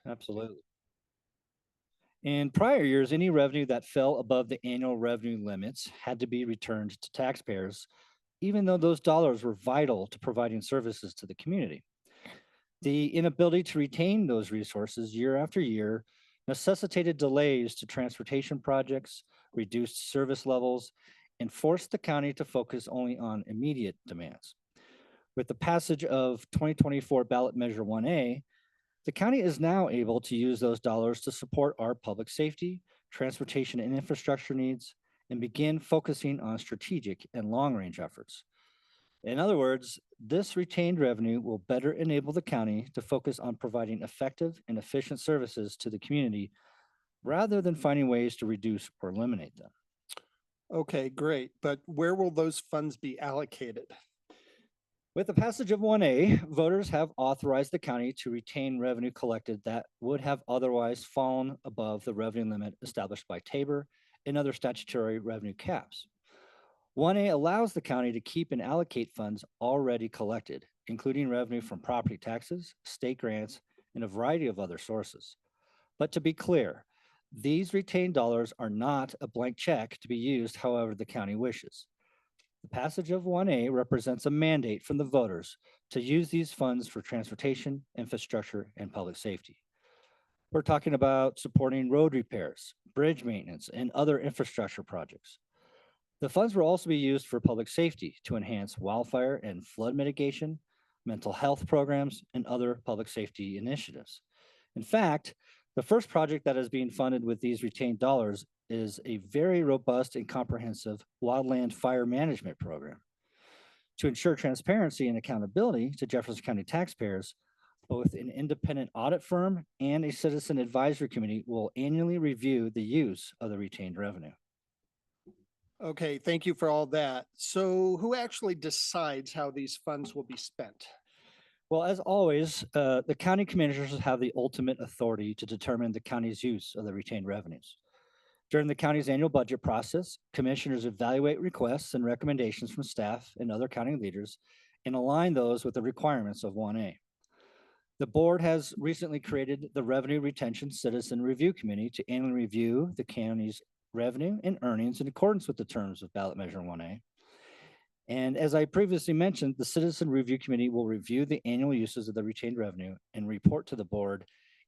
Absolutely. In prior years, any revenue that fell above the annual revenue limits had to be returned to taxpayers, even though those dollars were vital to providing services to the community. The inability to retain those resources year after year necessitated delays to transportation projects, reduced service levels, and forced the county to focus only on immediate demands. With the passage of 2024 ballot measure 1A, the county is now able to use those dollars to support our public safety, transportation, and infrastructure needs and begin focusing on strategic and long range efforts. In other words, this retained revenue will better enable the county to focus on providing effective and efficient services to the community rather than finding ways to reduce or eliminate them. Okay, great. But where will those funds be allocated? With the passage of 1A, voters have authorized the county to retain revenue collected that would have otherwise fallen above the revenue limit established by Tabor and other statutory revenue caps. 1A allows the county to keep and allocate funds already collected, including revenue from property taxes, state grants, and a variety of other sources. But to be clear, these retained dollars are not a blank check to be used however the county wishes. The passage of 1A represents a mandate from the voters to use these funds for transportation, infrastructure, and public safety. We're talking about supporting road repairs, bridge maintenance, and other infrastructure projects. The funds will also be used for public safety to enhance wildfire and flood mitigation, mental health programs, and other public safety initiatives. In fact, the first project that is being funded with these retained dollars is a very robust and comprehensive wildland fire management program. To ensure transparency and accountability to Jefferson County taxpayers, both an independent audit firm and a citizen advisory committee will annually review the use of the retained revenue. Okay, thank you for all that. So who actually decides how these funds will be spent? Well, as always, the county commissioners have the ultimate authority to determine the county's use of the retained revenues. During the county's annual budget process, commissioners evaluate requests and recommendations from staff and other county leaders and align those with the requirements of 1A. The board has recently created the Revenue Retention Citizen Review Committee to annually review the county's revenue and earnings in accordance with the terms of ballot measure 1A. And as I previously mentioned, the Citizen Review Committee will review the annual uses of the retained revenue and report to the board,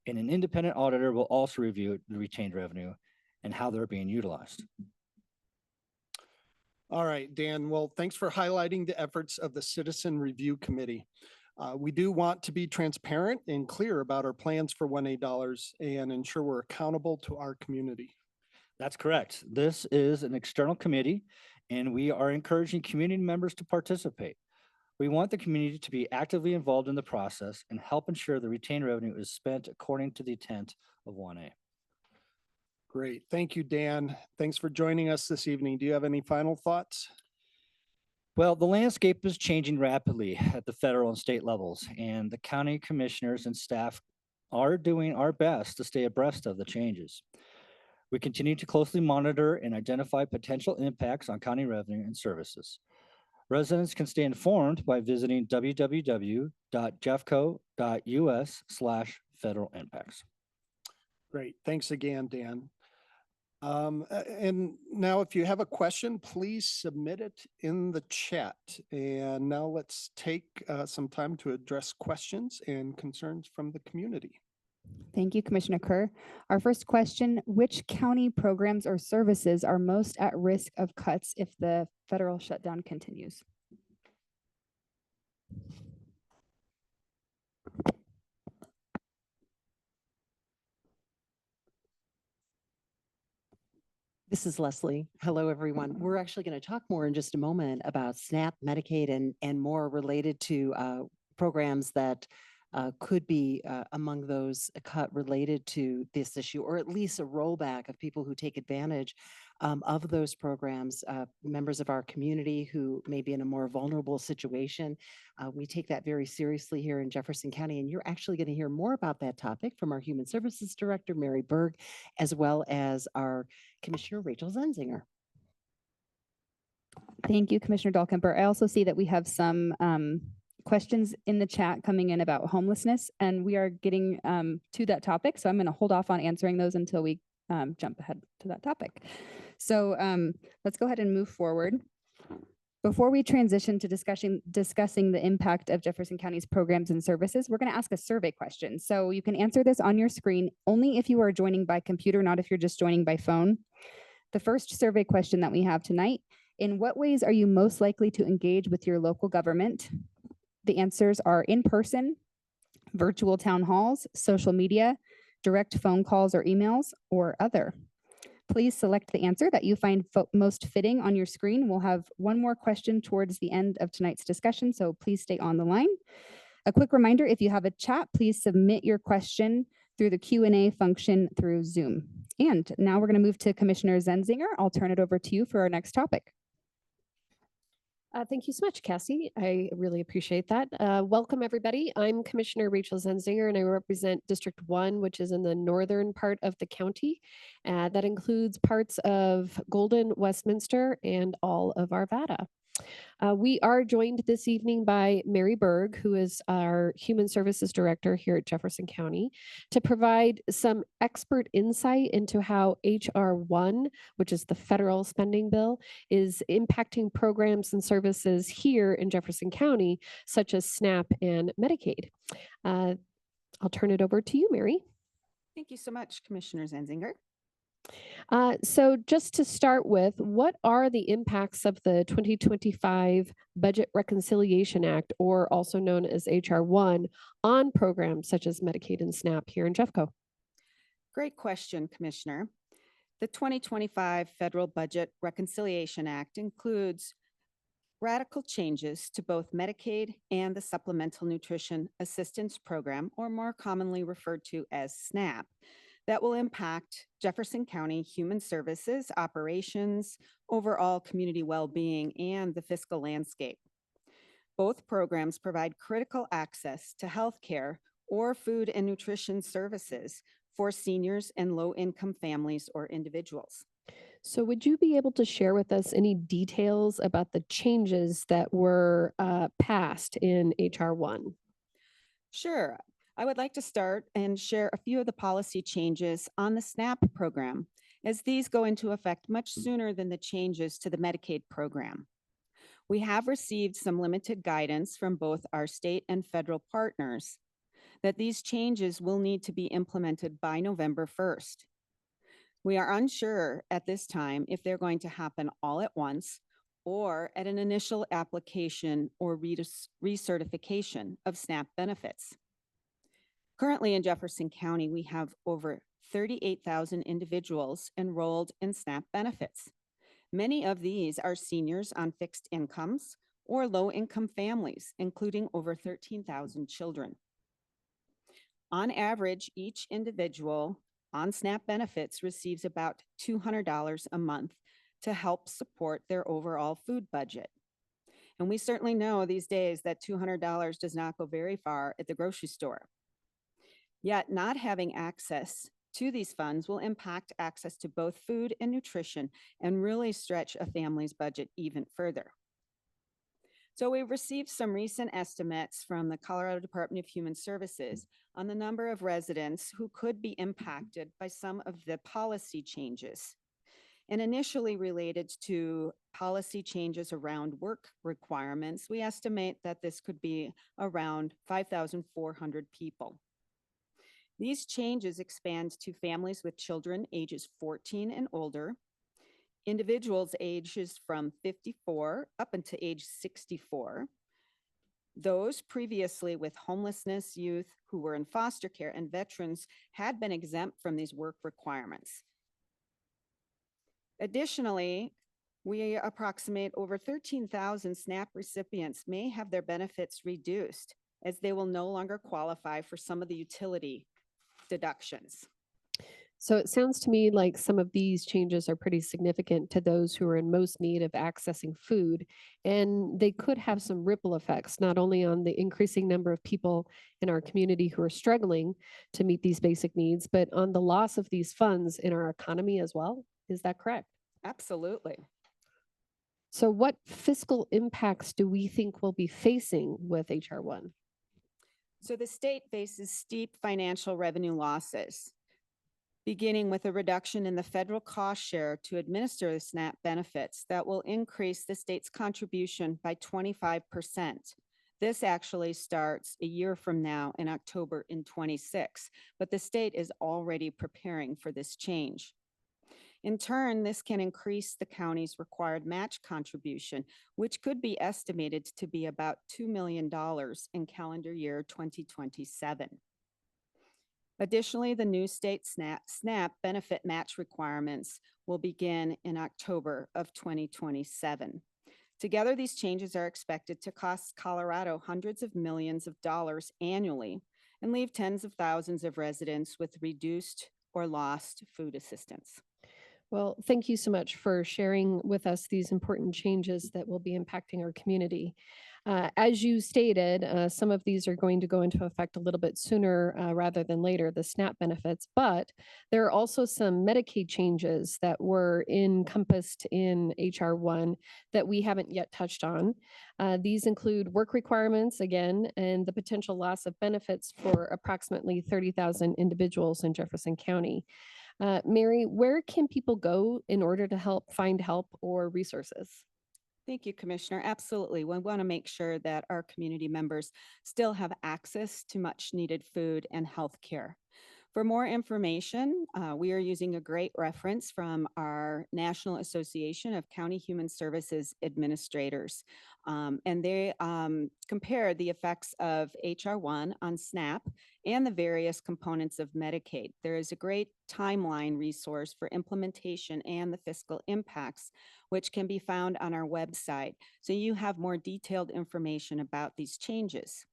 and an independent auditor will also review the retained revenue and how they're being utilized. All right, Dan. Well, thanks for highlighting the efforts of the Citizen Review Committee. We do want to be transparent and clear about our plans for 1A dollars and ensure we're accountable to our community. That's correct. This is an external committee, and we are encouraging community members to participate. We want the community to be actively involved in the process and help ensure the retained revenue is spent according to the intent of 1A. Great. Thank you, Dan. Thanks for joining us this evening. Do you have any final thoughts? Well, the landscape is changing rapidly at the federal and state levels, and the county commissioners and staff are doing our best to stay abreast of the changes. We continue to closely monitor and identify potential impacts on county revenue and services. Residents can stay informed by visiting www.jeffco.us/federal impacts. Great. Thanks again, Dan. And now if you have a question, please submit it in the chat. And now let's take some time to address questions and concerns from the community. Thank you, Commissioner Kerr. Our first question, which county programs or services are most at risk of cuts if the federal shutdown continues? This is Lesley. Hello, everyone. We're actually going to talk more in just a moment about SNAP, Medicaid, and more related to programs that could be among those cut related to this issue, or at least a rollback of people who take advantage of those programs, members of our community who may be in a more vulnerable situation. We take that very seriously here in Jefferson County, and you're actually going to hear more about that topic from our Human Services Director, Mary Berg, as well as our Commissioner Rachel Zenzinger. Thank you, Commissioner Dahlkemper. I also see that we have some questions in the chat coming in about homelessness, and we are getting to that topic. So I'm going to hold off on answering those until we jump ahead to that topic. So let's go ahead and move forward. Before we transition to discussing the impact of Jefferson County's programs and services, we're going to ask a survey question. So you can answer this on your screen only if you are joining by computer, not if you're just joining by phone. The first survey question that we have tonight: in what ways are you most likely to engage with your local government? The answers are in person, virtual town halls, social media, direct phone calls or emails, or other. Please select the answer that you find most fitting on your screen. We'll have one more question towards the end of tonight's discussion, so please stay on the line. A quick reminder, if you have a chat, please submit your question through the Q&A function through Zoom. And now we're going to move to Commissioner Zenzinger. I'll turn it over to you for our next topic. Thank you so much, Cassie. I really appreciate that. Welcome, everybody. I'm Commissioner Rachel Zenzinger, and I represent District 1, which is in the northern part of the county. That includes parts of Golden, Westminster, and all of Arvada. We are joined this evening by Mary Berg, who is our Human Services Director here at Jefferson County, to provide some expert insight into how H.R. 1, which is the federal spending bill, is impacting programs and services here in Jefferson County, such as SNAP and Medicaid. I'll turn it over to you, Mary. Thank you so much, Commissioner Zenzinger. So just to start with, what are the impacts of the 2025 Budget Reconciliation Act, or also known as H.R. 1, on programs such as Medicaid and SNAP here in Jeffco? Great question, Commissioner. The 2025 Federal Budget Reconciliation Act includes radical changes to both Medicaid and the Supplemental Nutrition Assistance Program, or more commonly referred to as SNAP, that will impact Jefferson County human services, operations, overall community well-being, and the fiscal landscape. Both programs provide critical access to health care or food and nutrition services for seniors and low-income families or individuals. So would you be able to share with us any details about the changes that were passed in H.R. 1? Sure. I would like to start and share a few of the policy changes on the SNAP program, as these go into effect much sooner than the changes to the Medicaid program. We have received some limited guidance from both our state and federal partners that these changes will need to be implemented by November 1st. We are unsure at this time if they're going to happen all at once or at an initial application or recertification of SNAP benefits. Currently in Jefferson County, we have over 38,000 individuals enrolled in SNAP benefits. Many of these are seniors on fixed incomes or low-income families, including over 13,000 children. On average, each individual on SNAP benefits receives about $200 a month to help support their overall food budget. And we certainly know these days that $200 does not go very far at the grocery store. Yet not having access to these funds will impact access to both food and nutrition and really stretch a family's budget even further. So we've received some recent estimates from the Colorado Department of Human Services on the number of residents who could be impacted by some of the policy changes. And initially related to policy changes around work requirements, we estimate that this could be around 5,400 people. These changes expand to families with children ages 14 and older, individuals ages from 54 up until age 64, those previously with homelessness, youth who were in foster care, and veterans had been exempt from these work requirements. Additionally, we approximate over 13,000 SNAP recipients may have their benefits reduced as they will no longer qualify for some of the utility deductions. So it sounds to me like some of these changes are pretty significant to those who are in most need of accessing food, and they could have some ripple effects, not only on the increasing number of people in our community who are struggling to meet these basic needs, but on the loss of these funds in our economy as well. Is that correct? Absolutely. So what fiscal impacts do we think we'll be facing with HR 1? So the state faces steep financial revenue losses, beginning with a reduction in the federal cost share to administer the SNAP benefits that will increase the state's contribution by 25%. This actually starts a year from now in October in 26, but the state is already preparing for this change. In turn, this can increase the county's required match contribution, which could be estimated to be about $2 million in calendar year 2027. Additionally, the new state SNAP benefit match requirements will begin in October of 2027. Together, these changes are expected to cost Colorado hundreds of millions of dollars annually and leave tens of thousands of residents with reduced or lost food assistance. Well, thank you so much for sharing with us these important changes that will be impacting our community. As you stated, some of these are going to go into effect a little bit sooner rather than later, the SNAP benefits, but there are also some Medicaid changes that were encompassed in HR 1 that we haven't yet touched on. These include work requirements, again, and the potential loss of benefits for approximately 30,000 individuals in Jefferson County. Mary, where can people go in order to find help or resources? Thank you, Commissioner. Absolutely. We want to make sure that our community members still have access to much needed food and health care. For more information, we are using a great reference from our National Association of County Human Services Administrators. And they compare the effects of HR 1 on SNAP and the various components of Medicaid. There is a great timeline resource for implementation and the fiscal impacts, which can be found on our website. So you have more detailed information about these changes.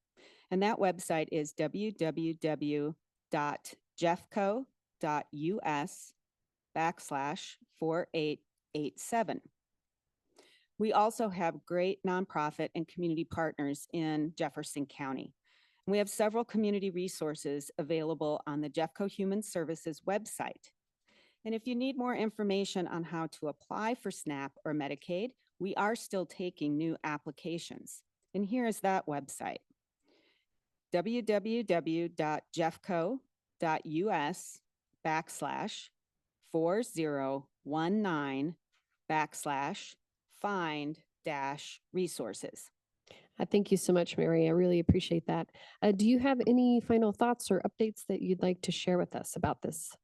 And that website is www.jeffco.us/4887. We also have great nonprofit and community partners in Jefferson County. We have several community resources available on the Jeffco Human Services website. And if you need more information on how to apply for SNAP or Medicaid, we are still taking new applications. And here is that website, www.jeffco.us/4019/find-resources. Thank you so much, Mary. I really appreciate that. Do you have any final thoughts or updates that you'd like to share with us about this?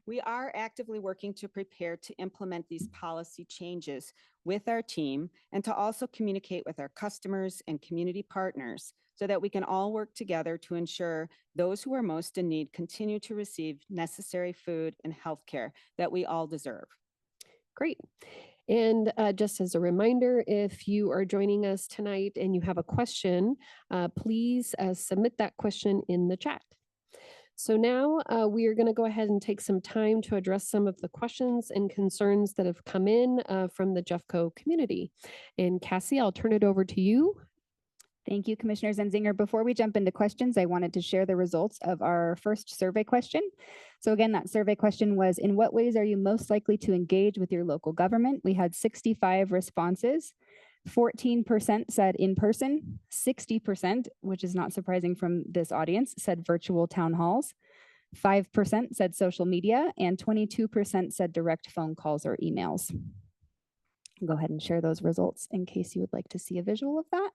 We are actively working to prepare to implement these policy changes with our team and to also communicate with our customers and community partners so that we can all work together to ensure those who are most in need continue to receive necessary food and health care that we all deserve. Great. And just as a reminder, if you are joining us tonight and you have a question, please submit that question in the chat. So now we are going to go ahead and take some time to address some of the questions and concerns that have come in from the Jeffco community. And Cassie, I'll turn it over to you. Thank you, Commissioner Zenzinger. Before we jump into questions, I wanted to share the results of our first survey question. So again, that survey question was, in what ways are you most likely to engage with your local government? We had 65 responses. 14% said in person, 60%, which is not surprising from this audience, said virtual town halls, 5% said social media, and 22% said direct phone calls or emails. I'll go ahead and share those results in case you would like to see a visual of that.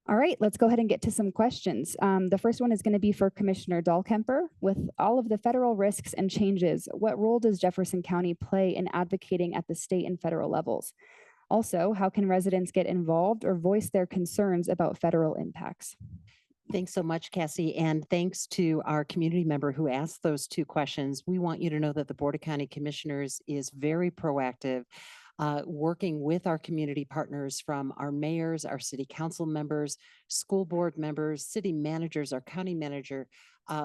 All right, let's go ahead and get to some questions. The first one is going to be for Commissioner Dahlkemper. With all of the federal risks and changes, what role does Jefferson County play in advocating at the state and federal levels? Also, how can residents get involved or voice their concerns about federal impacts? Thanks so much, Cassie. And thanks to our community member who asked those two questions. We want you to know that the Board of County Commissioners is very proactive, working with our community partners from our mayors, our city council members, school board members, city managers, our county manager,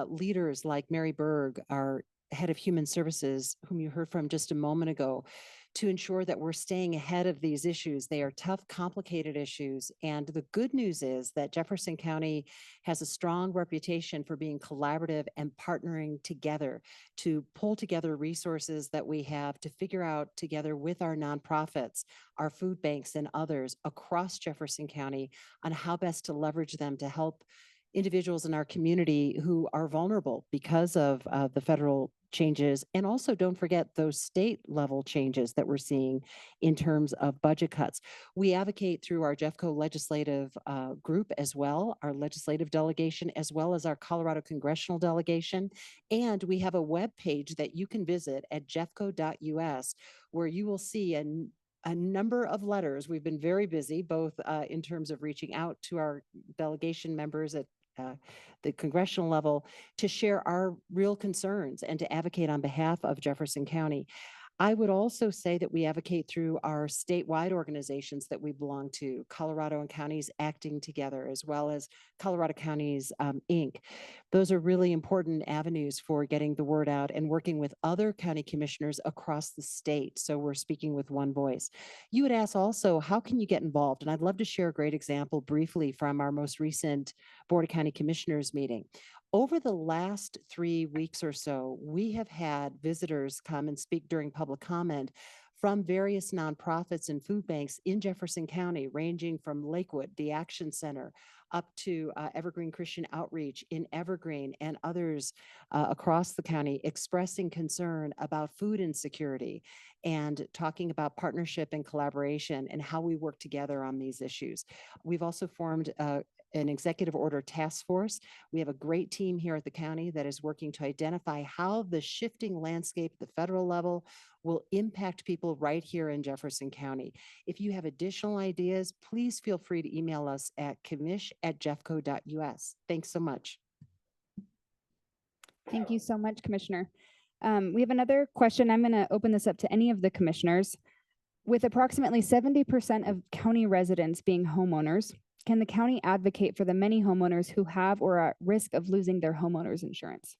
leaders like Mary Berg, our head of human services, whom you heard from just a moment ago, to ensure that we're staying ahead of these issues. They are tough, complicated issues. And the good news is that Jefferson County has a strong reputation for being collaborative and partnering together to pull together resources that we have to figure out together with our nonprofits, our food banks and others across Jefferson County on how best to leverage them to help individuals in our community who are vulnerable because of the federal changes. And also don't forget those state level changes that we're seeing in terms of budget cuts. We advocate through our Jeffco legislative group as well, our legislative delegation, as well as our Colorado congressional delegation. And we have a web page that you can visit at jeffco.us where you will see a number of letters. We've been very busy, both in terms of reaching out to our delegation members at the congressional level to share our real concerns and to advocate on behalf of Jefferson County. I would also say that we advocate through our statewide organizations that we belong to, Colorado and Counties Acting Together, as well as Colorado Counties Inc. Those are really important avenues for getting the word out and working with other county commissioners across the state. So we're speaking with one voice. You would ask also, how can you get involved? And I'd love to share a great example briefly from our most recent Board of County Commissioners meeting. Over the last 3 weeks or so, we have had visitors come and speak during public comment from various nonprofits and food banks in Jefferson County, ranging from Lakewood, the Action Center, up to Evergreen Christian Outreach in Evergreen and others across the county, expressing concern about food insecurity and talking about partnership and collaboration and how we work together on these issues. We've also formed an executive order task force. We have a great team here at the county that is working to identify how the shifting landscape at the federal level will impact people right here in Jefferson County. If you have additional ideas, please feel free to email us at commish@jeffco.us. Thanks so much. Thank you so much, Commissioner. We have another question. I'm going to open this up to any of the commissioners. With approximately 70% of county residents being homeowners, can the county advocate for the many homeowners who have or are at risk of losing their homeowners insurance?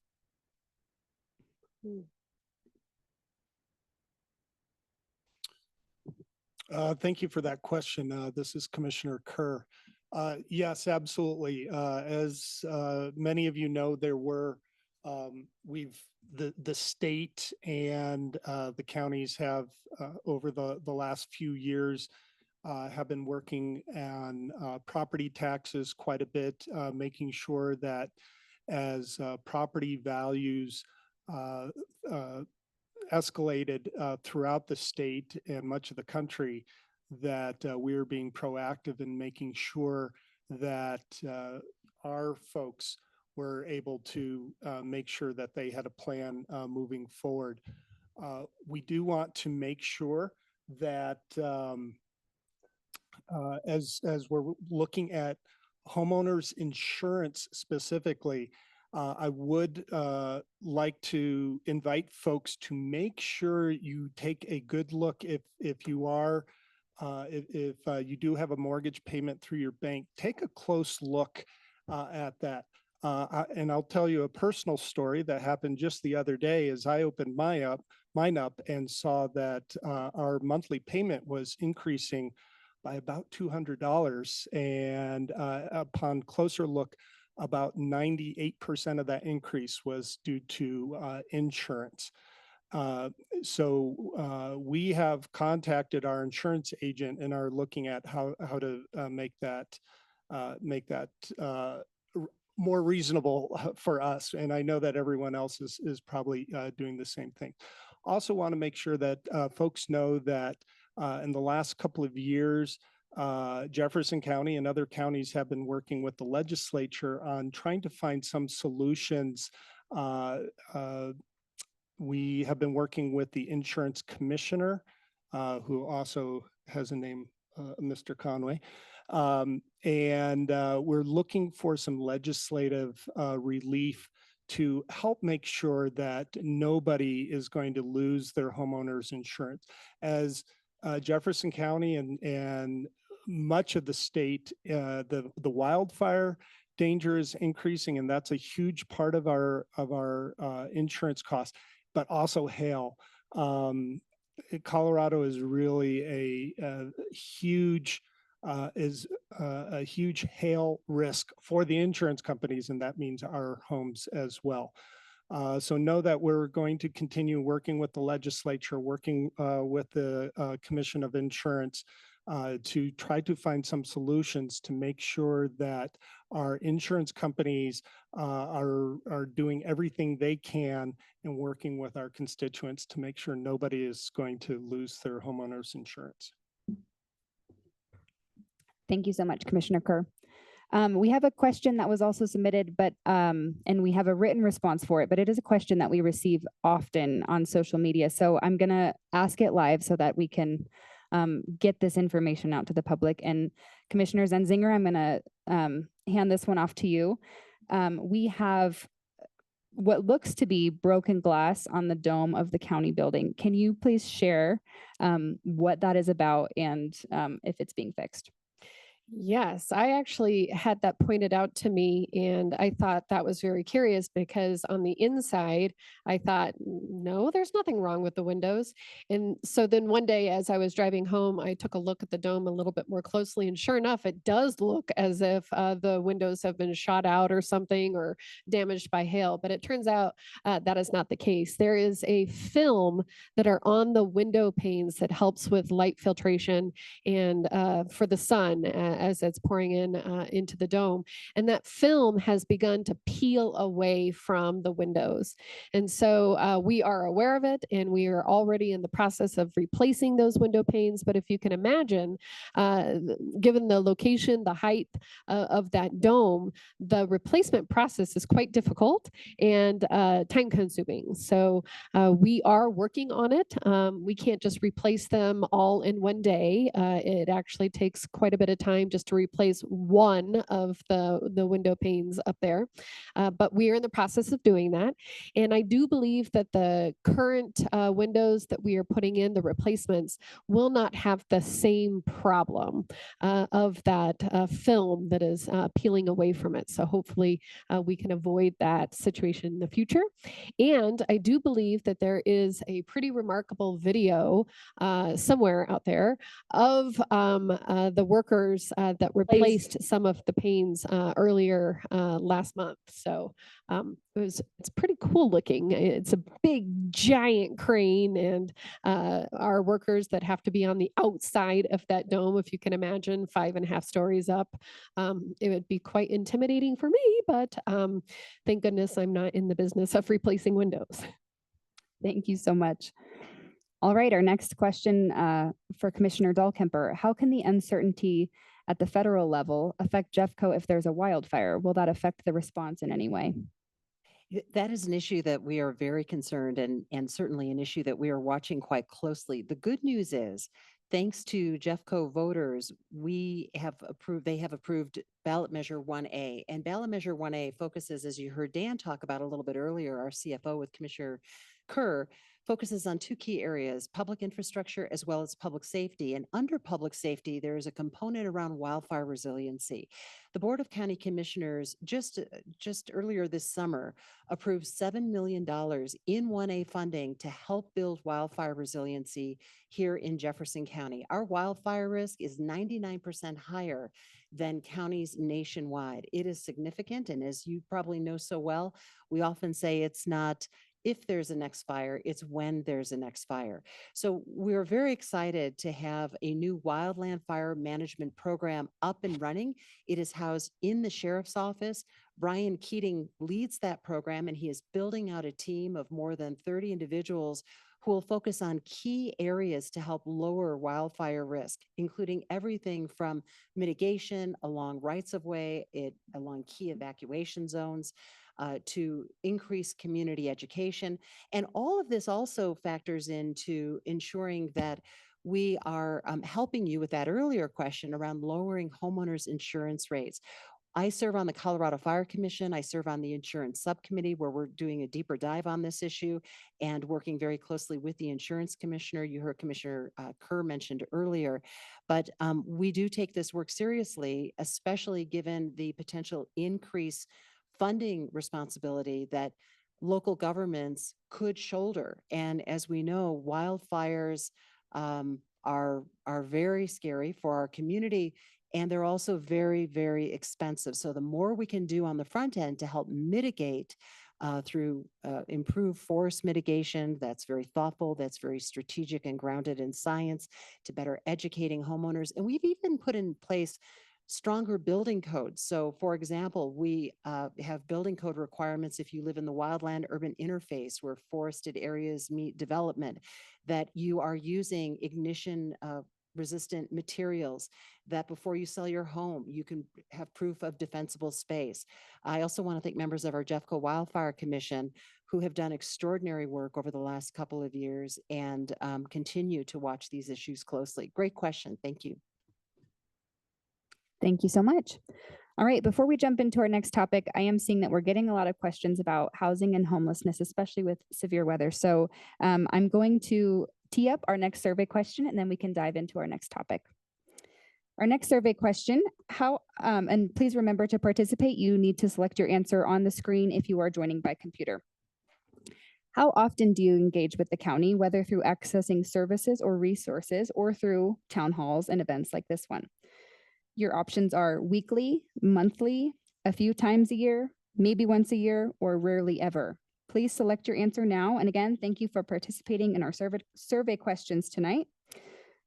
Thank you for that question. This is Commissioner Kerr. Yes, absolutely. As many of you know, there were the state and the counties have over the last few years have been working on property taxes quite a bit, making sure that as property values escalated throughout the state and much of the country, that we're being proactive in making sure that our folks were able to make sure that they had a plan moving forward. We do want to make sure that as we're looking at homeowners insurance specifically, I would like to invite folks to make sure you take a good look if you are if you do have a mortgage payment through your bank, take a close look at that. And I'll tell you a personal story that happened just the other day as I opened mine up and saw that our monthly payment was increasing by about $200. And upon closer look, about 98% of that increase was due to insurance. So we have contacted our insurance agent and are looking at how to make that more reasonable for us. And I know that everyone else is probably doing the same thing. Also want to make sure that folks know that in the last couple of years, Jefferson County and other counties have been working with the legislature on trying to find some solutions. We have been working with the insurance commissioner, who also has a name, Mr. Conway. And we're looking for some legislative relief to help make sure that nobody is going to lose their homeowners insurance. As Jefferson County and much of the state, the wildfire danger is increasing, and that's a huge part of our insurance costs, but also hail. Colorado is really a huge a huge hail risk for the insurance companies, and that means our homes as well. So know that we're going to continue working with the legislature, working with the Commission of Insurance to try to find some solutions to make sure that our insurance companies are doing everything they can and working with our constituents to make sure nobody is going to lose their homeowners insurance. Thank you so much, Commissioner Kerr. We have a question that was also submitted, but and we have a written response for it, but it is a question that we receive often on social media. So I'm going to ask it live so that we can get this information out to the public. And Commissioner Zenzinger, I'm going to hand this one off to you. We have what looks to be broken glass on the dome of the county building. Can you please share what that is about and if it's being fixed? Yes, I actually had that pointed out to me, and I thought that was very curious because on the inside, I thought, no, there's nothing wrong with the windows. And so then one day, as I was driving home, I took a look at the dome a little bit more closely, and sure enough, it does look as if the windows have been shot out or something or damaged by hail. But it turns out that is not the case. There is a film that are on the window panes that helps with light filtration and for the sun as it's pouring in into the dome. And that film has begun to peel away from the windows. And so we are aware of it, and we are already in the process of replacing those window panes. But if you can imagine, given the location, the height of that dome, the replacement process is quite difficult and time consuming. So we are working on it. We can't just replace them all in one day. It actually takes quite a bit of time just to replace one of the window panes up there. But we are in the process of doing that. And I do believe that the current windows that we are putting in, the replacements, will not have the same problem of that film that is peeling away from it. So hopefully we can avoid that situation in the future. And I do believe that there is a pretty remarkable video somewhere out there of the workers that replaced some of the panes earlier last month. So it's pretty cool looking. It's a big giant crane, and our workers that have to be on the outside of that dome, if you can imagine, 5.5 stories up. It would be quite intimidating for me, but thank goodness I'm not in the business of replacing windows. Thank you so much. All right, our next question for Commissioner Dahlkemper. How can the uncertainty at the federal level affect Jeffco if there's a wildfire? Will that affect the response in any way? That is an issue that we are very concerned and certainly an issue that we are watching quite closely. The good news is, thanks to Jeffco voters, they have approved ballot measure 1A. And ballot measure 1A focuses, as you heard Dan talk about a little bit earlier, our CFO with Commissioner Kerr, focuses on two key areas: public infrastructure as well as public safety. And under public safety, there is a component around wildfire resiliency. The Board of County Commissioners just earlier this summer approved $7 million in 1A funding to help build wildfire resiliency here in Jefferson County. Our wildfire risk is 99% higher than counties nationwide. It is significant. And as you probably know so well, we often say it's not if there's a next fire, it's when there's a next fire. So we're very excited to have a new wildland fire management program up and running. It is housed in the sheriff's office. Brian Keating leads that program, and he is building out a team of more than 30 individuals who will focus on key areas to help lower wildfire risk, including everything from mitigation along rights of way, along key evacuation zones, to increase community education. And all of this also factors into ensuring that we are helping you with that earlier question around lowering homeowners insurance rates. I serve on the Colorado Fire Commission. I serve on the insurance subcommittee where we're doing a deeper dive on this issue and working very closely with the insurance commissioner. You heard Commissioner Kerr mentioned earlier, but we do take this work seriously, especially given the potential increase funding responsibility that local governments could shoulder. And as we know, wildfires are very scary for our community, and they're also very, very expensive. So the more we can do on the front end to help mitigate through improved forest mitigation, that's very thoughtful, that's very strategic and grounded in science, to better educating homeowners. And we've even put in place stronger building codes. So for example, we have building code requirements if you live in the wildland urban interface where forested areas meet development, that you are using ignition resistant materials, that before you sell your home, you can have proof of defensible space. I also want to thank members of our Jeffco Wildfire Commission who have done extraordinary work over the last couple of years and continue to watch these issues closely. Great question. Thank you. Thank you so much. All right, before we jump into our next topic, I am seeing that we're getting a lot of questions about housing and homelessness, especially with severe weather. So I'm going to tee up our next survey question, and then we can dive into our next topic. Our next survey question, and please remember to participate, you need to select your answer on the screen if you are joining by computer. How often do you engage with the county, whether through accessing services or resources or through town halls and events like this one? Your options are weekly, monthly, a few times a year, maybe once a year, or rarely ever. Please select your answer now. And again, thank you for participating in our survey questions tonight.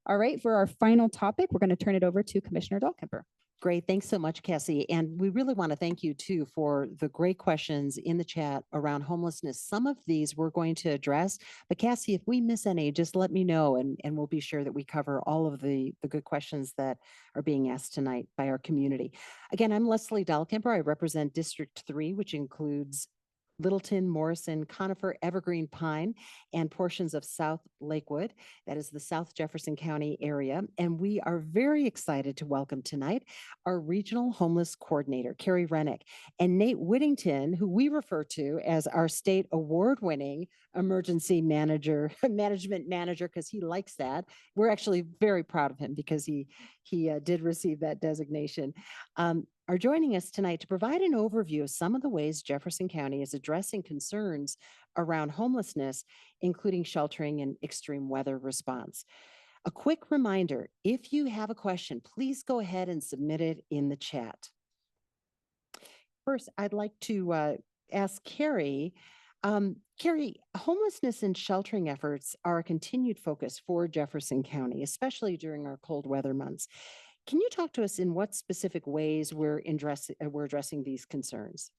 All right, for our final topic, we're going to turn it over to Commissioner Dahlkemper. Great. Thanks so much, Cassie. And we really want to thank you too for the great questions in the chat around homelessness. Some of these we're going to address, but Cassie, if we miss any, just let me know and we'll be sure that we cover all of the good questions that are being asked tonight by our community. Again, I'm Lesley Dahlkemper. I represent District 3, which includes Littleton, Morrison, Conifer, Evergreen, Pine, and portions of South Lakewood. That is the South Jefferson County area. And we are very excited to welcome tonight our Regional Homeless Coordinator, Carrie Rennick, and Nate Whittington, who we refer to as our state award-winning emergency management manager, because he likes that. We're actually very proud of him because he did receive that designation. Are joining us tonight to provide an overview of some of the ways Jefferson County is addressing concerns around homelessness, including sheltering and extreme weather response. A quick reminder, if you have a question, please go ahead and submit it in the chat. First, I'd like to ask Carrie. Carrie, homelessness and sheltering efforts are a continued focus for Jefferson County, especially during our cold weather months. Can you talk to us in what specific ways we're addressing these concerns?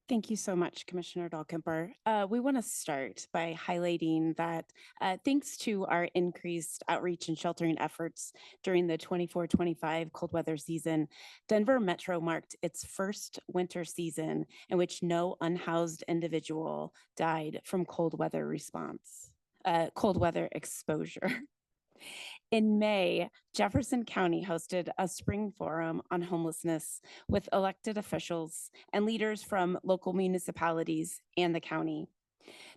Thank you so much, Commissioner Dahlkemper. We want to start by highlighting that thanks to our increased outreach and sheltering efforts during the 24-25 cold weather season, Denver Metro marked its first winter season in which no unhoused individual died from cold weather exposure. In May, Jefferson County hosted a spring forum on homelessness with elected officials and leaders from local municipalities and the county.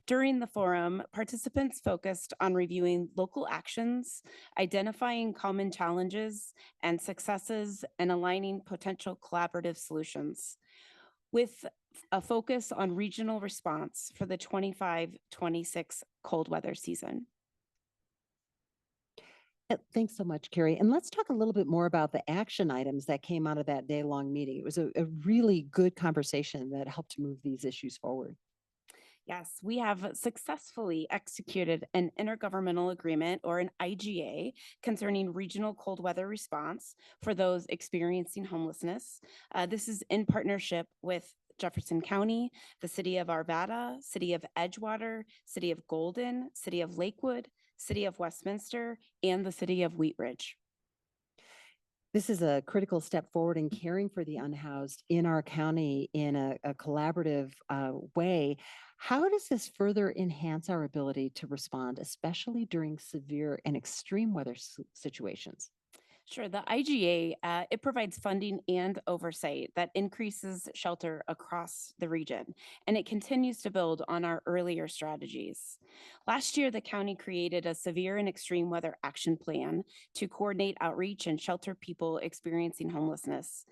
During the forum, participants focused on reviewing local actions, identifying common challenges and successes, and aligning potential collaborative solutions, with a focus on regional response for the 25-26 cold weather season. Thanks so much, Carrie. And let's talk a little bit more about the action items that came out of that day-long meeting. It was a really good conversation that helped to move these issues forward. Yes, we have successfully executed an intergovernmental agreement, or an IGA, concerning regional cold weather response for those experiencing homelessness. This is in partnership with Jefferson County, the City of Arvada, City of Edgewater, City of Golden, City of Lakewood, City of Westminster, and the City of Wheat Ridge. This is a critical step forward in caring for the unhoused in our county in a collaborative way. How does this further enhance our ability to respond, especially during severe and extreme weather situations? Sure. The IGA, it provides funding and oversight that increases shelter across the region, and it continues to build on our earlier strategies. Last year, the county created a severe and extreme weather action plan to coordinate outreach and shelter people experiencing homelessness.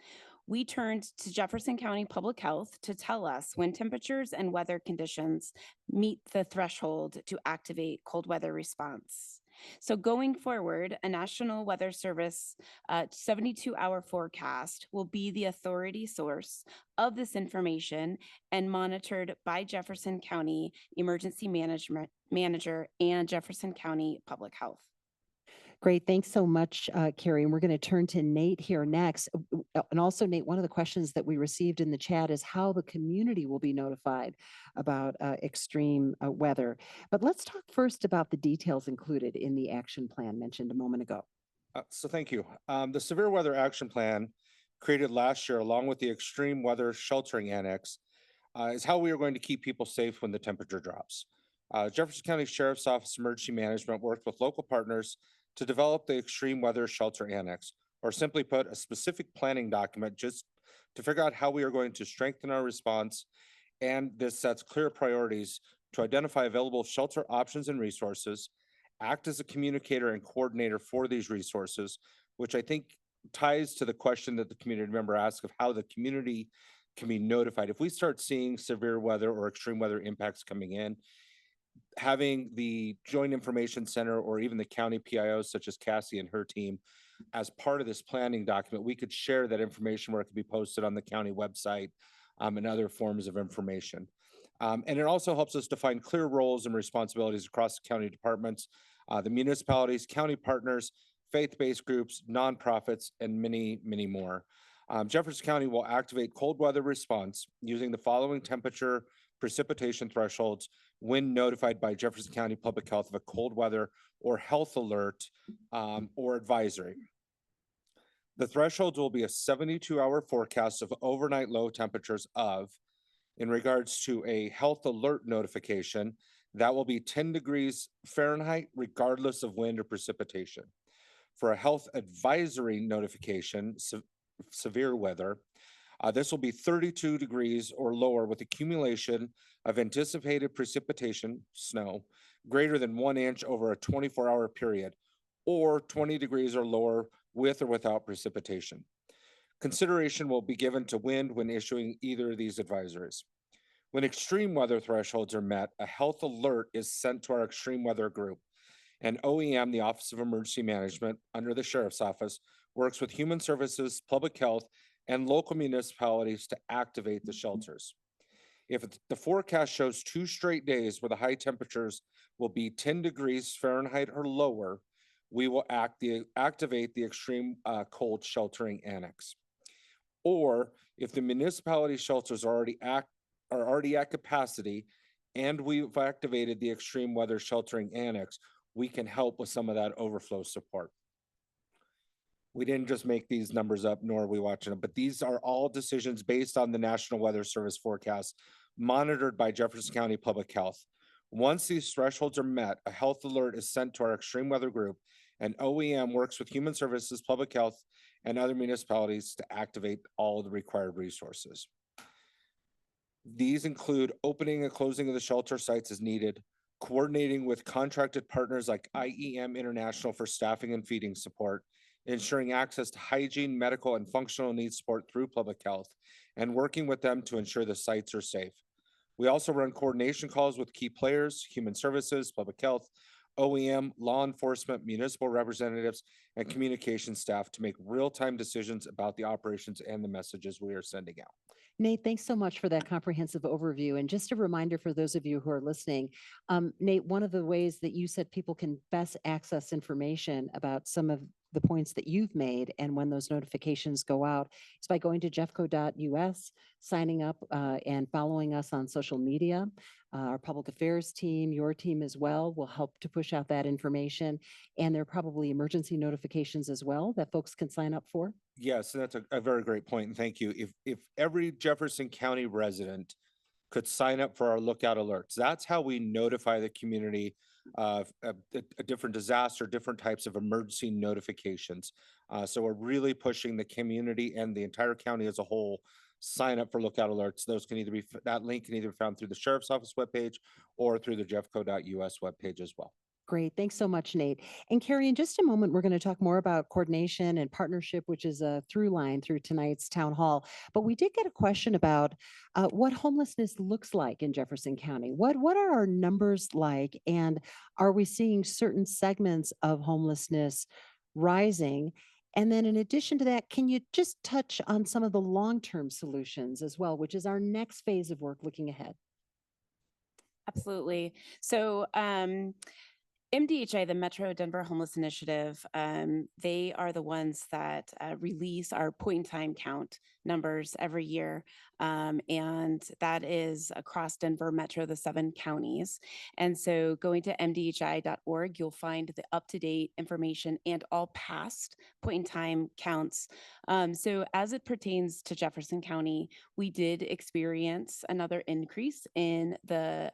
we turned to Jefferson County Public Health to tell us when temperatures and weather conditions meet the threshold to activate cold weather response. So going forward, a National Weather Service 72-hour forecast will be the authority source of this information and monitored by Jefferson County Emergency Management Manager and Jefferson County Public Health. Great. Thanks so much, Carrie. And we're going to turn to Nate here next. And also, Nate, one of the questions that we received in the chat is how the community will be notified about extreme weather. But let's talk first about the details included in the action plan mentioned a moment ago. So thank you. The Severe Weather Action Plan created last year, along with the Extreme Weather Sheltering Annex, is how we are going to keep people safe when the temperature drops. Jefferson County Sheriff's Office Emergency Management worked with local partners to develop the Extreme Weather Shelter Annex, or simply put, a specific planning document just to figure out how we are going to strengthen our response. And this sets clear priorities to identify available shelter options and resources, act as a communicator and coordinator for these resources, which I think ties to the question that the community member asked of how the community can be notified. If we start seeing severe weather or extreme weather impacts coming in, having the Joint Information Center or even the county PIOs such as Cassie and her team as part of this planning document, we could share that information where it could be posted on the county website and other forms of information. And it also helps us define clear roles and responsibilities across the county departments, the municipalities, county partners, faith-based groups, nonprofits, and many, many more. Jefferson County will activate cold weather response using the following temperature precipitation thresholds when notified by Jefferson County Public Health of a cold weather or health alert or advisory. The thresholds will be a 72-hour forecast of overnight low temperatures of, in regards to a health alert notification, that will be 10 degrees Fahrenheit, regardless of wind or precipitation. For a health advisory notification, severe weather, this will be 32 degrees or lower with accumulation of anticipated precipitation, snow, greater than 1 inch over a 24-hour period, or 20 degrees or lower with or without precipitation. Consideration will be given to wind when issuing either of these advisories. When extreme weather thresholds are met, a health alert is sent to our extreme weather group. And OEM, the Office of Emergency Management, under the Sheriff's Office, works with Human Services, Public Health, and local municipalities to activate the shelters. If the forecast shows 2 straight days where the high temperatures will be 10 degrees Fahrenheit or lower, we will activate the extreme cold sheltering annex. Or if the municipality shelters are already at capacity and we've activated the extreme weather sheltering annex, we can help with some of that overflow support. We didn't just make these numbers up, nor are we watching them, but these are all decisions based on the National Weather Service forecast monitored by Jefferson County Public Health. Once these thresholds are met, a health alert is sent to our extreme weather group, and OEM works with Human Services, Public Health, and other municipalities to activate all the required resources. These include opening and closing of the shelter sites as needed, coordinating with contracted partners like IEM International for staffing and feeding support, ensuring access to hygiene, medical, and functional needs support through public health, and working with them to ensure the sites are safe. We also run coordination calls with key players, Human Services, Public Health, OEM, law enforcement, municipal representatives, and communication staff to make real-time decisions about the operations and the messages we are sending out. Nate, thanks so much for that comprehensive overview. And just a reminder for those of you who are listening, Nate, one of the ways that you said people can best access information about some of the points that you've made and when those notifications go out is by going to jeffco.us, signing up and following us on social media. Our public affairs team, your team as well, will help to push out that information. And there are probably emergency notifications as well that folks can sign up for. Yes, that's a very great point, and thank you. If every Jefferson County resident could sign up for our lookout alerts, that's how we notify the community of a different disaster, different types of emergency notifications. So we're really pushing the community and the entire county as a whole sign up for lookout alerts. Those can either be, that link can either be found through the Sheriff's Office webpage or through the jeffco.us webpage as well. Great. Thanks so much, Nate. And Carrie, in just a moment, we're going to talk more about coordination and partnership, which is a through line through tonight's town hall. But we did get a question about what homelessness looks like in Jefferson County. What are our numbers like? And are we seeing certain segments of homelessness rising? And then in addition to that, can you just touch on some of the long-term solutions as well, which is our next phase of work looking ahead? Absolutely. So, MDHI, the Metro Denver Homeless Initiative, they are the ones that release our point in time count numbers every year. And that is across Denver Metro, the 7 counties. And so going to mdhi.org, you'll find the up-to-date information and all past point in time counts. So as it pertains to Jefferson County, we did experience another increase in the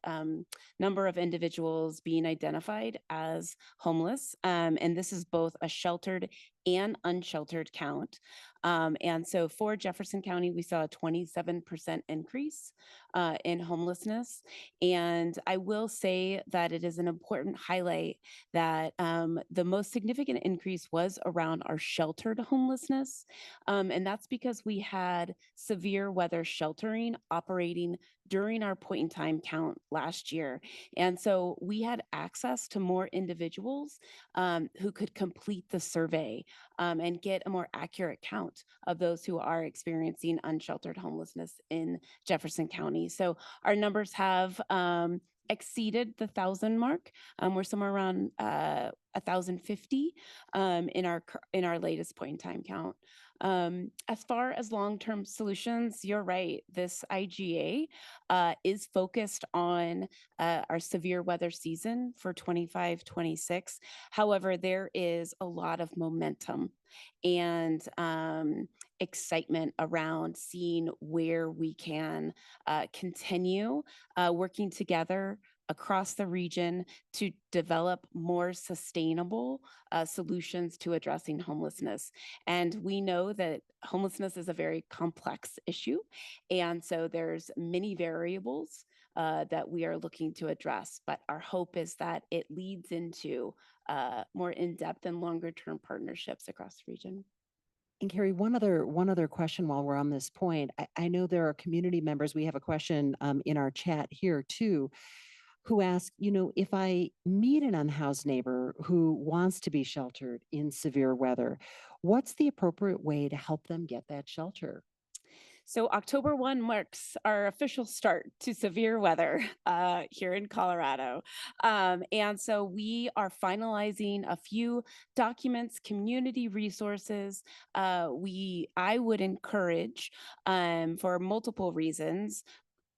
number of individuals being identified as homeless. And this is both a sheltered and unsheltered count. And so for Jefferson County, we saw a 27% increase in homelessness. And I will say that it is an important highlight that the most significant increase was around our sheltered homelessness. And that's because we had severe weather sheltering operating during our point in time count last year. And so we had access to more individuals who could complete the survey and get a more accurate count of those who are experiencing unsheltered homelessness in Jefferson County. So our numbers have exceeded the 1,000 mark. We're somewhere around 1,050 in our latest point in time count. As far as long-term solutions, you're right. This IGA is focused on our severe weather season for 25-26. However, there is a lot of momentum and excitement around seeing where we can continue working together across the region to develop more sustainable solutions to addressing homelessness. And we know that homelessness is a very complex issue. And so there's many variables that we are looking to address, but our hope is that it leads into more in-depth and longer-term partnerships across the region. And Carrie, one other question while we're on this point. I know there are community members. We have a question in our chat here too, who ask, if I meet an unhoused neighbor who wants to be sheltered in severe weather, what's the appropriate way to help them get that shelter? So October 1 marks our official start to severe weather here in Colorado. And so we are finalizing a few documents, community resources. I would encourage for multiple reasons,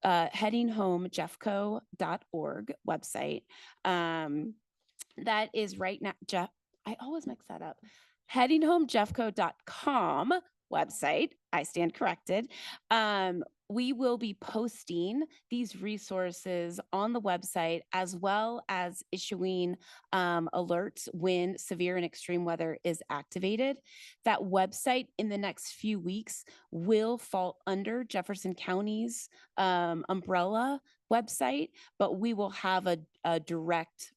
heading home Jeffco.org website. That is right now, I always mix that up. Heading home Jeffco.com website. I stand corrected. We will be posting these resources on the website as well as issuing alerts when severe and extreme weather is activated. That website in the next few weeks will fall under Jefferson County's umbrella website, but we will have a direct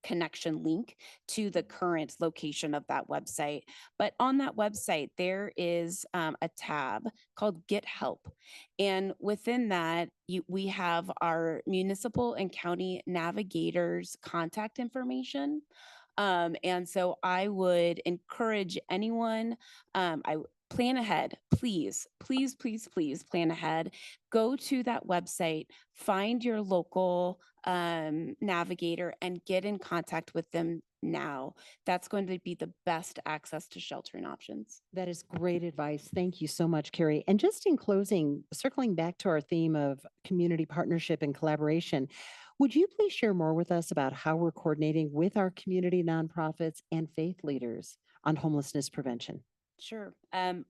connection link to the current location of that website. But on that website, there is a tab called Get Help. And within that, we have our municipal and county navigators' contact information. And so I would encourage anyone, plan ahead, please plan ahead. Go to that website, find your local navigator and get in contact with them now. That's going to be the best access to sheltering options. That is great advice. Thank you so much, Carrie. And just in closing, circling back to our theme of community partnership and collaboration, would you please share more with us about how we're coordinating with our community nonprofits and faith leaders on homelessness prevention? Sure.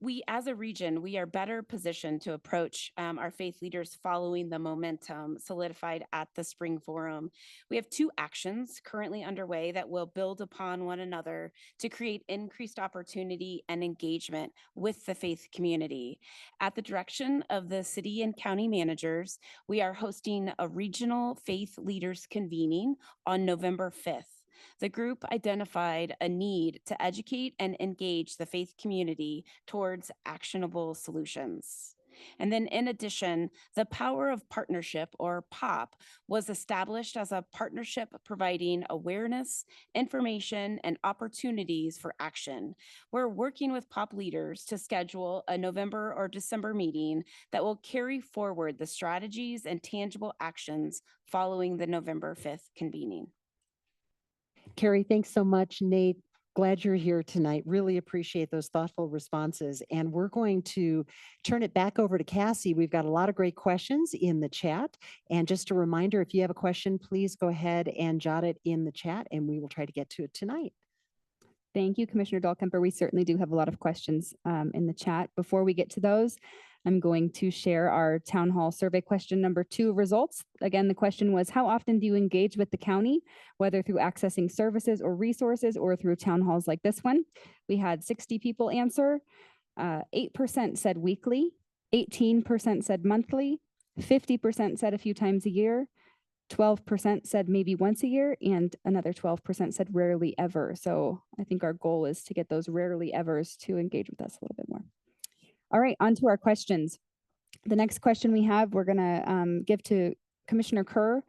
We, as a region, we are better positioned to approach our faith leaders following the momentum solidified at the Spring Forum. We have two actions currently underway that will build upon one another to create increased opportunity and engagement with the faith community. At the direction of the city and county managers, we are hosting a regional faith leaders convening on November 5th. The group identified a need to educate and engage the faith community towards actionable solutions. And then, in addition, the Power of Partnership, or POP, was established as a partnership providing awareness, information, and opportunities for action. We're working with POP leaders to schedule a November or December meeting that will carry forward the strategies and tangible actions following the November 5th convening. Carrie, thanks so much. Nate, glad you're here tonight. Really appreciate those thoughtful responses. And we're going to turn it back over to Cassie. We've got a lot of great questions in the chat. And just a reminder, if you have a question, please go ahead and jot it in the chat and we will try to get to it tonight. Thank you, Commissioner Dahlkemper. We certainly do have a lot of questions in the chat. Before we get to those, I'm going to share our town hall survey question number 2 results. Again, the question was, how often do you engage with the county, whether through accessing services or resources or through town halls like this one? We had 60 people answer. 8% said weekly, 18% said monthly, 50% said a few times a year, 12% said maybe once a year, and another 12% said rarely ever. So I think our goal is to get those rarely evers to engage with us a little bit more. All right, on to our questions. The next question we have, we're gonna give to Commissioner Kerr.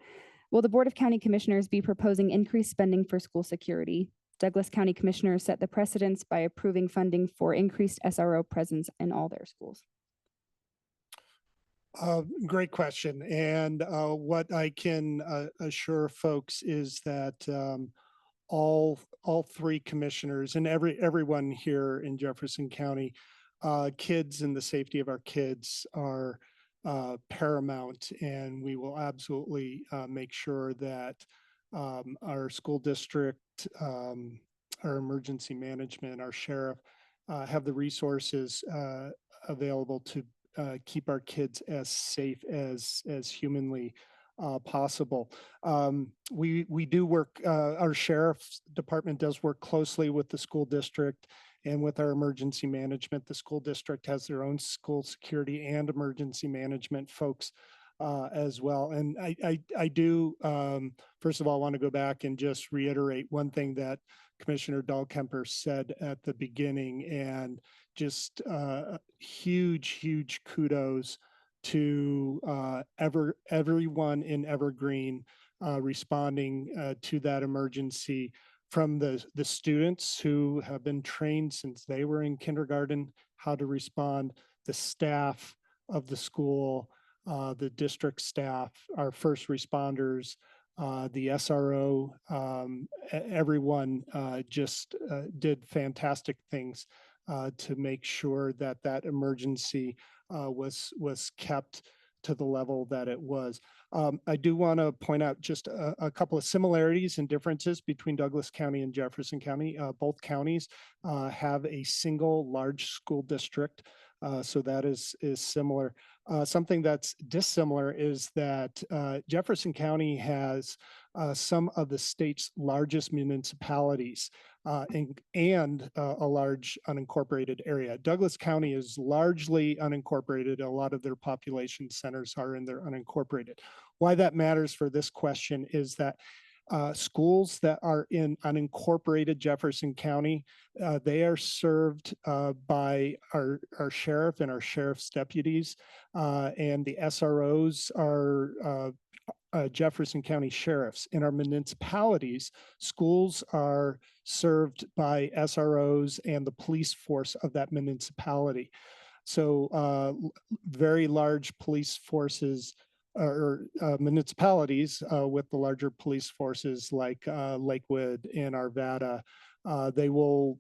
Will the Board of County Commissioners be proposing increased spending for school security? Douglas County Commissioners set the precedence by approving funding for increased SRO presence in all their schools. Great question. And what I can assure folks is that all 3 commissioners and everyone here in Jefferson County, kids and the safety of our kids are paramount, and we will absolutely make sure that our school district, our emergency management, our sheriff have the resources available to keep our kids as safe as humanly possible. We do work, our sheriff's department does work closely with the school district and with our emergency management. The school district has their own school security and emergency management folks as well. And I do, first of all, want to go back and just reiterate one thing that Commissioner Dahlkemper said at the beginning, and just huge kudos to everyone in Evergreen responding to that emergency, from the students who have been trained since they were in kindergarten how to respond, the staff of the school, the district staff, our first responders, the SRO, everyone just did fantastic things to make sure that that emergency was kept to the level that it was. I do want to point out just a couple of similarities and differences between Douglas County and Jefferson County. Both counties have a single large school district, so that is similar. Something that's dissimilar is that Jefferson County has some of the state's largest municipalities and a large unincorporated area. Douglas County is largely unincorporated. A lot of their population centers are in their unincorporated. Why that matters for this question is that schools that are in unincorporated Jefferson County, they are served by our sheriff and our sheriff's deputies, and the SROs are Jefferson County sheriffs. In our municipalities, schools are served by SROs and the police force of that municipality. So very large police forces or municipalities with the larger police forces like Lakewood and Arvada, they will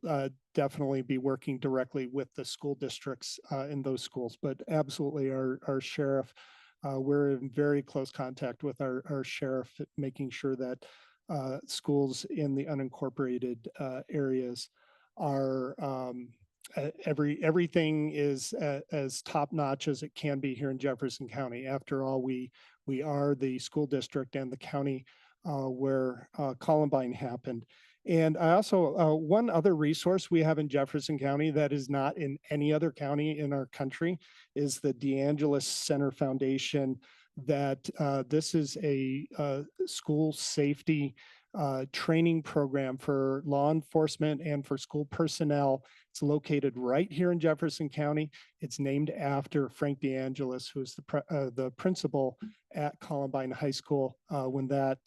definitely be working directly with the school districts in those schools. But absolutely, our sheriff, we're in very close contact with our sheriff, making sure that schools in the unincorporated areas are everything is as top notch as it can be here in Jefferson County. After all, we are the school district and the county where Columbine happened. And I also, one other resource we have in Jefferson County that is not in any other county in our country is the DeAngelis Center Foundation. That this is a school safety training program for law enforcement and for school personnel. It's located right here in Jefferson County. It's named after Frank DeAngelis, who is the principal at Columbine High School when that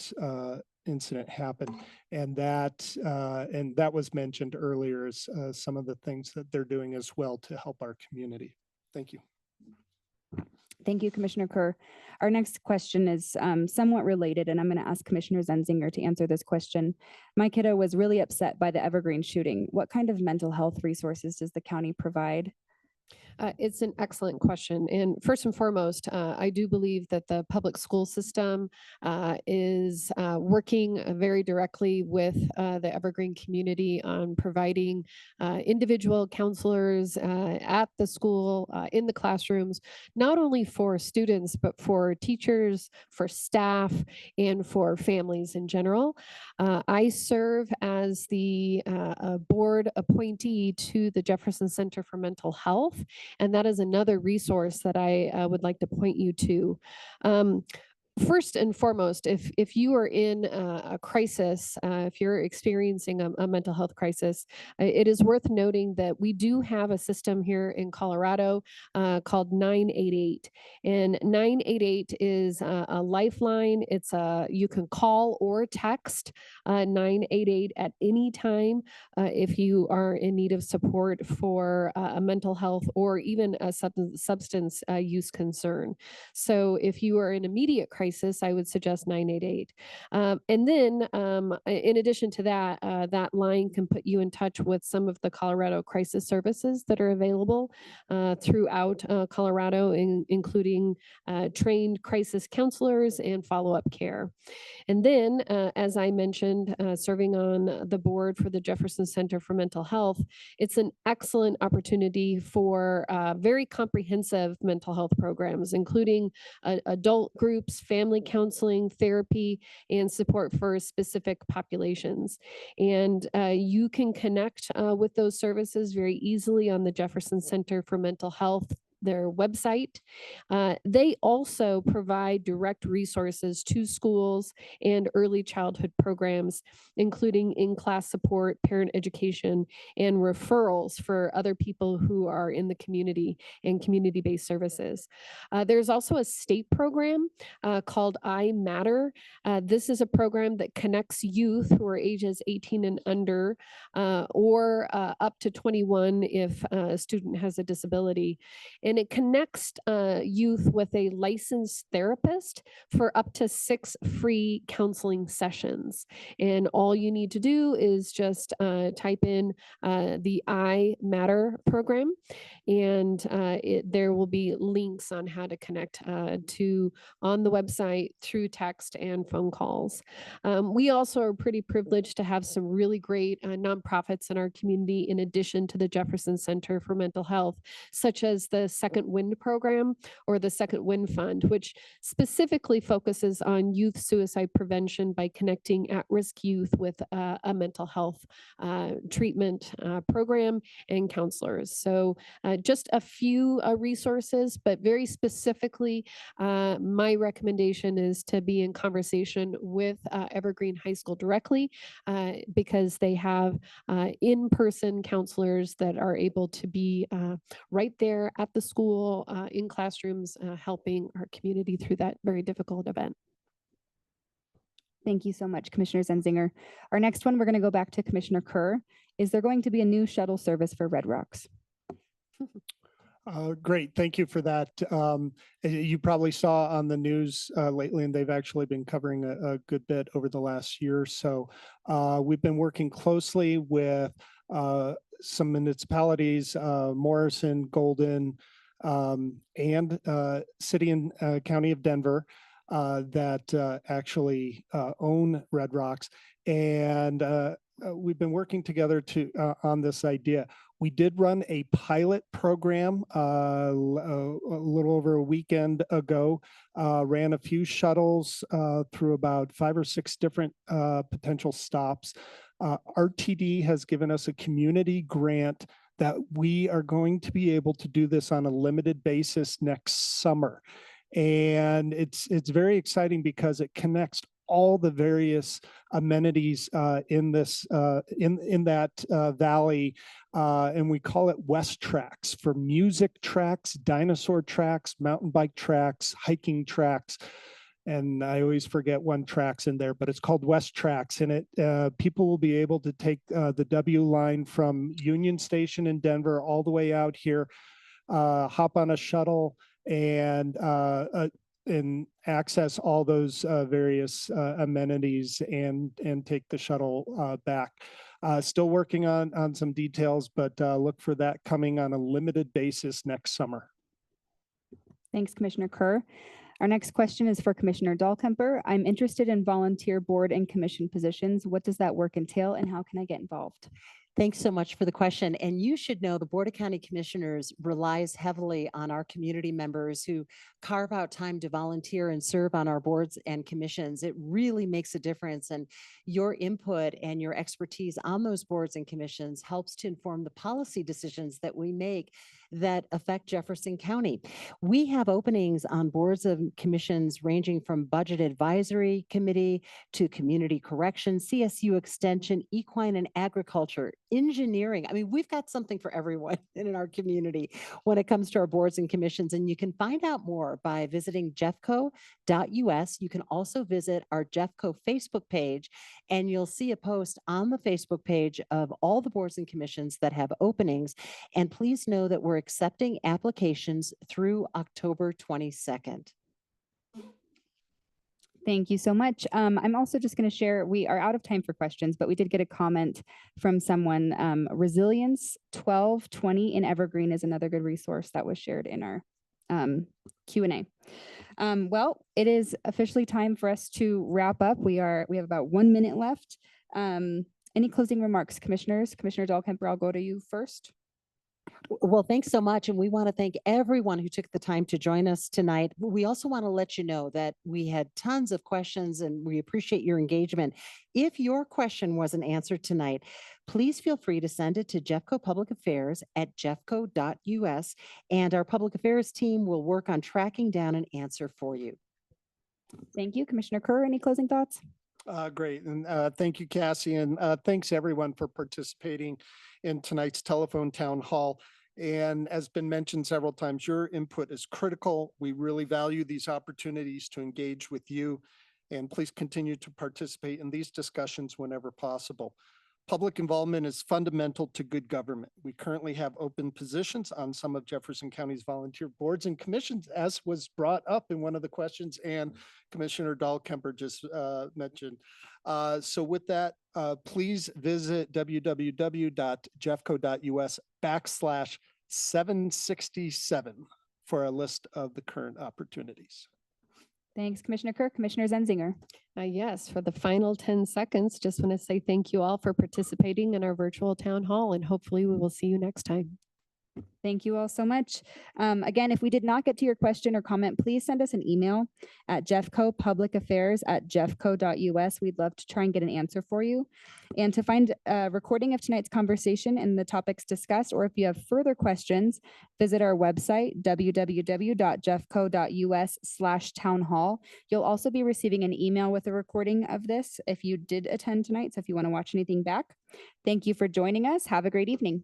incident happened. And that was mentioned earlier as some of the things that they're doing as well to help our community. Thank you. Thank you, Commissioner Kerr. Our next question is somewhat related, and I'm going to ask Commissioner Zenzinger to answer this question. My kiddo was really upset by the Evergreen shooting. What kind of mental health resources does the county provide? It's an excellent question. And first and foremost, I do believe that the public school system is working very directly with the Evergreen community on providing individual counselors at the school, in the classrooms, not only for students, but for teachers, for staff, and for families in general. I serve as the board appointee to the Jefferson Center for Mental Health. And that is another resource that I would like to point you to. First and foremost, if you are in a crisis, if you're experiencing a mental health crisis, it is worth noting that we do have a system here in Colorado called 988. And 988 is a lifeline. You can call or text 988 at any time if you are in need of support for a mental health or even a substance use concern. So if you are in immediate crisis, I would suggest 988. And then in addition to that, that line can put you in touch with some of the Colorado crisis services that are available throughout Colorado, including trained crisis counselors and follow-up care. And then, as I mentioned, serving on the board for the Jefferson Center for Mental Health, it's an excellent opportunity for very comprehensive mental health programs, including adult groups, family counseling, therapy, and support for specific populations. And you can connect with those services very easily on the Jefferson Center for Mental Health, their website. They also provide direct resources to schools and early childhood programs, including in-class support, parent education, and referrals for other people who are in the community and community-based services. There's also a state program called I Matter. This is a program that connects youth who are ages 18 and under or up to 21 if a student has a disability. And it connects youth with a licensed therapist for up to 6 free counseling sessions. And all you need to do is just type in the I Matter program, and there will be links on how to connect to on the website through text and phone calls. We also are pretty privileged to have some really great nonprofits in our community in addition to the Jefferson Center for Mental Health, such as the Second Wind program or the Second Wind Fund, which specifically focuses on youth suicide prevention by connecting at-risk youth with a mental health treatment program and counselors. So just a few resources, but very specifically, my recommendation is to be in conversation with Evergreen High School directly because they have in-person counselors that are able to be right there at the school in classrooms helping our community through that very difficult event. Thank you so much, Commissioner Zenzinger. Our next one, we're going to go back to Commissioner Kerr. Is there going to be a new shuttle service for Red Rocks? Great, thank you for that. You probably saw on the news lately, and they've actually been covering a good bit over the last year or so. We've been working closely with some municipalities, Morrison, Golden, and City and County of Denver. that actually own Red Rocks. And we've been working together on this idea. We did run a pilot program a little over a weekend ago, ran a few shuttles through about 5 or 6 different potential stops. RTD has given us a community grant that we are going to be able to do this on a limited basis next summer. And it's very exciting because it connects all the various amenities in this in that valley, and we call it West Tracks for music tracks, dinosaur tracks, mountain bike tracks, hiking tracks. And I always forget one track's in there, but it's called West Tracks. And it people will be able to take the W line from Union Station in Denver all the way out here, hop on a shuttle and access all those various amenities and take the shuttle back. Still working on some details, but look for that coming on a limited basis next summer. Thanks, Commissioner Kerr. Our next question is for Commissioner Dahlkemper. I'm interested in volunteer board and commission positions. What does that work entail and how can I get involved? Thanks so much for the question. And you should know the Board of County Commissioners relies heavily on our community members who carve out time to volunteer and serve on our boards and commissions. It really makes a difference. And your input and your expertise on those boards and commissions helps to inform the policy decisions that we make that affect Jefferson County. We have openings on boards and commissions ranging from Budget Advisory Committee to Community Corrections, CSU Extension, Equine and Agriculture, Engineering. I mean, we've got something for everyone in our community when it comes to our boards and commissions. And you can find out more by visiting jeffco.us. You can also visit our Jeffco Facebook page, and you'll see a post on the Facebook page of all the boards and commissions that have openings. And please know that we're accepting applications through October 22nd. Thank you so much. I'm also just going to share, we are out of time for questions, but we did get a comment from someone. Resilience 1220 in Evergreen is another good resource that was shared in our Q&A. Well, it is officially time for us to wrap up. We have about 1 minute left. Any closing remarks, commissioners? Commissioner Dahlkemper, I'll go to you first. Well, thanks so much. And we want to thank everyone who took the time to join us tonight. We also want to let you know that we had tons of questions and we appreciate your engagement. If your question wasn't answered tonight, please feel free to send it to Jeffco Public Affairs at jeffco.us, and our public affairs team will work on tracking down an answer for you. Thank you. Commissioner Kerr, any closing thoughts? Great. And thank you, Cassie. And thanks everyone for participating in tonight's telephone town hall. And as been mentioned several times, your input is critical. We really value these opportunities to engage with you. And please continue to participate in these discussions whenever possible. Public involvement is fundamental to good government. We currently have open positions on some of Jefferson County's volunteer boards and commissions, as was brought up in one of the questions and Commissioner Dahlkemper just mentioned. So with that, please visit www.jeffco.us/767 for a list of the current opportunities. Thanks, Commissioner Kerr. Commissioner Zenzinger. Yes, for the final 10 seconds, just want to say thank you all for participating in our virtual town hall, and hopefully we will see you next time. Thank you all so much. Again, if we did not get to your question or comment, please send us an email at jeffcopublicaffairs@jeffco.us. We'd love to try and get an answer for you. And to find a recording of tonight's conversation and the topics discussed, or if you have further questions, visit our website, www.jeffco.us/townhall. You'll also be receiving an email with a recording of this if you did attend tonight. So if you want to watch anything back, thank you for joining us. Have a great evening.